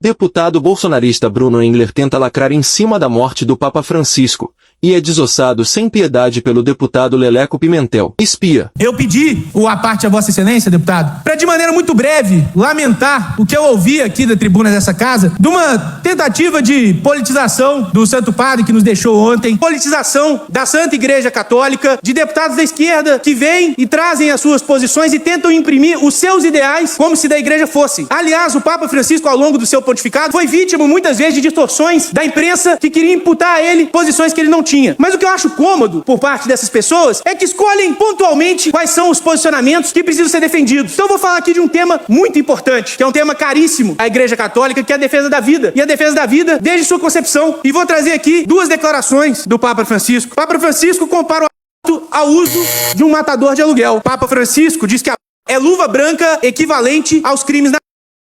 Deputado bolsonarista Bruno Engler tenta lacrar em cima da morte do Papa Francisco, e é desossado sem piedade pelo deputado Leleco Pimentel. Espia. Eu pedi a parte a Vossa Excelência, deputado, para de maneira muito breve lamentar o que eu ouvi aqui da tribuna dessa casa, de uma tentativa de politização do Santo Padre que nos deixou ontem, politização da Santa Igreja Católica, de deputados da esquerda que vêm e trazem as suas posições e tentam imprimir os seus ideais como se da igreja fossem. Aliás, o Papa Francisco, ao longo do seu pontificado, foi vítima muitas vezes de distorções da imprensa que queria imputar a ele posições que ele não tinha. Mas o que eu acho cômodo por parte dessas pessoas é que escolhem pontualmente quais são os posicionamentos que precisam ser defendidos. Então eu vou falar aqui de um tema muito importante, que é um tema caríssimo à Igreja Católica, que é a defesa da vida. E a defesa da vida desde sua concepção. E vou trazer aqui duas declarações do Papa Francisco. O Papa Francisco compara o ato ao uso de um matador de aluguel. O Papa Francisco diz que é luva branca equivalente aos crimes na...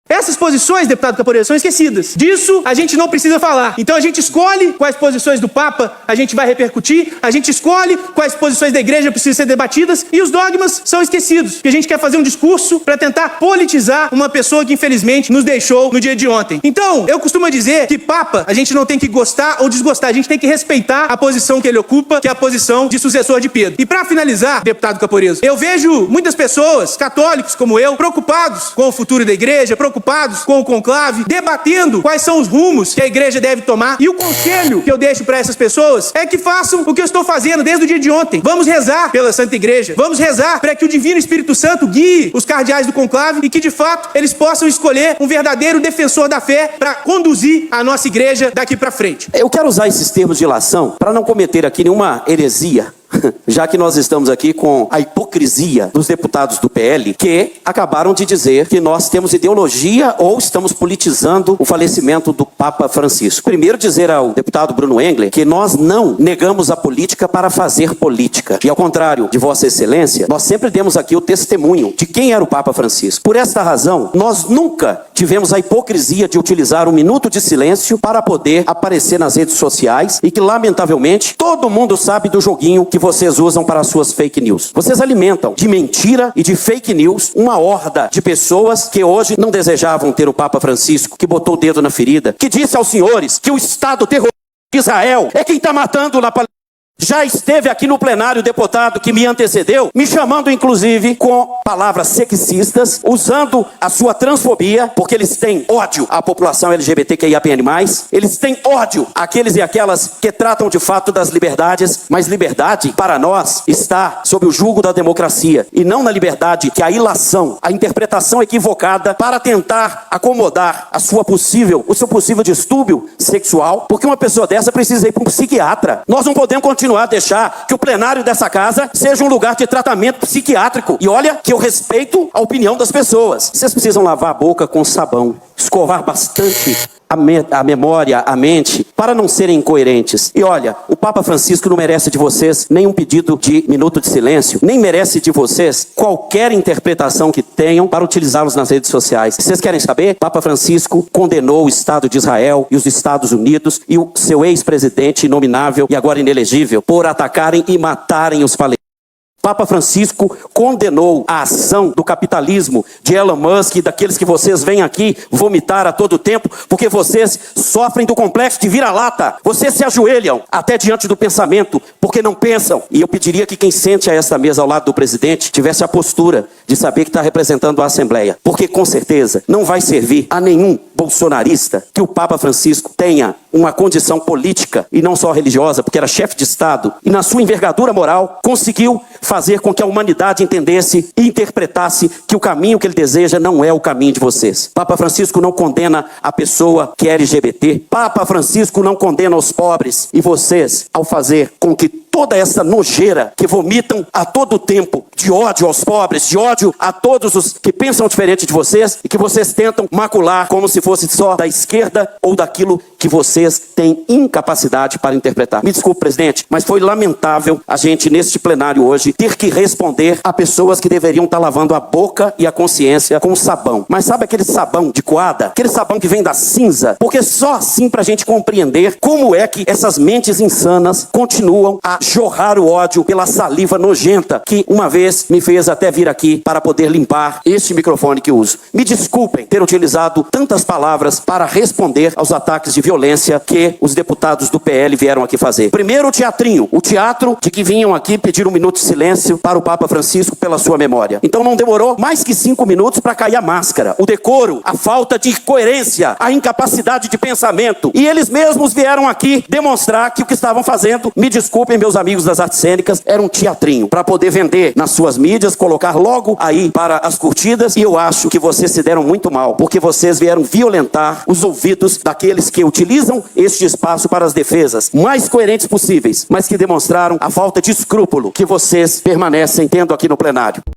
Essas posições, deputado Caporeira, são esquecidas. Disso a gente não precisa falar. Então a gente escolhe quais posições do Papa a gente vai repercutir, a gente escolhe quais posições da igreja precisam ser debatidas e os dogmas são esquecidos. Porque a gente quer fazer um discurso para tentar politizar uma pessoa que infelizmente nos deixou no dia de ontem. Então, eu costumo dizer que Papa a gente não tem que gostar ou desgostar, a gente tem que respeitar a posição que ele ocupa, que é a posição de sucessor de Pedro. E para finalizar, deputado Caporeira, eu vejo muitas pessoas, católicos como eu, preocupados com o futuro da igreja, preocupados com o conclave, debatendo quais são os rumos que a igreja deve tomar. E o conselho que eu deixo para essas pessoas é que façam o que eu estou fazendo desde o dia de ontem. Vamos rezar pela Santa Igreja. Vamos rezar para que o Divino Espírito Santo guie os cardeais do conclave e que, de fato, eles possam escolher um verdadeiro defensor da fé para conduzir a nossa igreja daqui para frente. Eu quero usar esses termos de ilação para não cometer aqui nenhuma heresia, já que nós estamos aqui com a hipocrisia dos deputados do PL, que acabaram de dizer que nós temos ideologia ou estamos politizando o falecimento do Papa Francisco. Primeiro, dizer ao deputado Bruno Engler que nós não negamos a política para fazer política. E ao contrário de Vossa Excelência, nós sempre demos aqui o testemunho de quem era o Papa Francisco. Por esta razão, nós nunca tivemos a hipocrisia de utilizar um minuto de silêncio para poder aparecer nas redes sociais e que, lamentavelmente, todo mundo sabe do joguinho que vocês usam para as suas fake news. Vocês alimentam de mentira e de fake news uma horda de pessoas que hoje não desejavam ter o Papa Francisco, que botou o dedo na ferida, que disse aos senhores que o Estado terrorista de Israel é quem está matando na Palestina. Já esteve aqui no plenário o deputado que me antecedeu, me chamando inclusive com palavras sexistas, usando a sua transfobia, porque eles têm ódio à população LGBTQIAPN+, eles têm ódio àqueles e aquelas que tratam de fato das liberdades, mas liberdade para nós está sob o jugo da democracia, e não na liberdade que a ilação, a interpretação equivocada para tentar acomodar o seu possível distúrbio sexual, porque uma pessoa dessa precisa ir para um psiquiatra. Nós não podemos continuar a deixar que o plenário dessa casa seja um lugar de tratamento psiquiátrico. E olha que eu respeito a opinião das pessoas. Vocês precisam lavar a boca com sabão, escovar bastante a memória, a mente, para não serem incoerentes. E olha, o Papa Francisco não merece de vocês nenhum pedido de minuto de silêncio, nem merece de vocês qualquer interpretação que tenham para utilizá-los nas redes sociais. Vocês querem saber? Papa Francisco condenou o Estado de Israel e os Estados Unidos e o seu ex-presidente inominável e agora inelegível por atacarem e matarem os palestinos. Papa Francisco condenou a ação do capitalismo de Elon Musk e daqueles que vocês vêm aqui vomitar a todo tempo, porque vocês sofrem do complexo de vira-lata. Vocês se ajoelham até diante do pensamento, porque não pensam. E eu pediria que quem sente a esta mesa ao lado do presidente tivesse a postura de saber que está representando a Assembleia, porque com certeza não vai servir a nenhum bolsonarista que o Papa Francisco tenha uma condição política e não só religiosa, porque era chefe de Estado, e na sua envergadura moral conseguiu fazer com que a humanidade entendesse e interpretasse que o caminho que ele deseja não é o caminho de vocês. Papa Francisco não condena a pessoa que é LGBT. Papa Francisco não condena os pobres. E vocês, ao fazer com que toda essa nojeira que vomitam a todo tempo de ódio aos pobres, de ódio a todos os que pensam diferente de vocês e que vocês tentam macular como se fosse só da esquerda ou daquilo que vocês têm incapacidade para interpretar. Me desculpe, presidente, mas foi lamentável a gente, neste plenário hoje, ter que responder a pessoas que deveriam estar lavando a boca e a consciência com sabão. Mas sabe aquele sabão de coada? Aquele sabão que vem da cinza? Porque só assim para a gente compreender como é que essas mentes insanas continuam a jorrar o ódio pela saliva nojenta que uma vez me fez até vir aqui para poder limpar este microfone que uso. Me desculpem ter utilizado tantas palavras para responder aos ataques de violência que os deputados do PL vieram aqui fazer. Primeiro, o teatrinho, o teatro de que vinham aqui pedir 1 minuto de silêncio para o Papa Francisco pela sua memória. Então não demorou mais que 5 minutos para cair a máscara, o decoro, a falta de coerência, a incapacidade de pensamento. E eles mesmos vieram aqui demonstrar que o que estavam fazendo, me desculpem meus amigos das artes cênicas, era um teatrinho para poder vender nas suas mídias, colocar logo aí para as curtidas. E eu acho que vocês se deram muito mal, porque vocês vieram violentar os ouvidos daqueles que utilizam este espaço para as defesas mais coerentes possíveis, mas que demonstraram a falta de escrúpulo que vocês permanecem tendo aqui no plenário.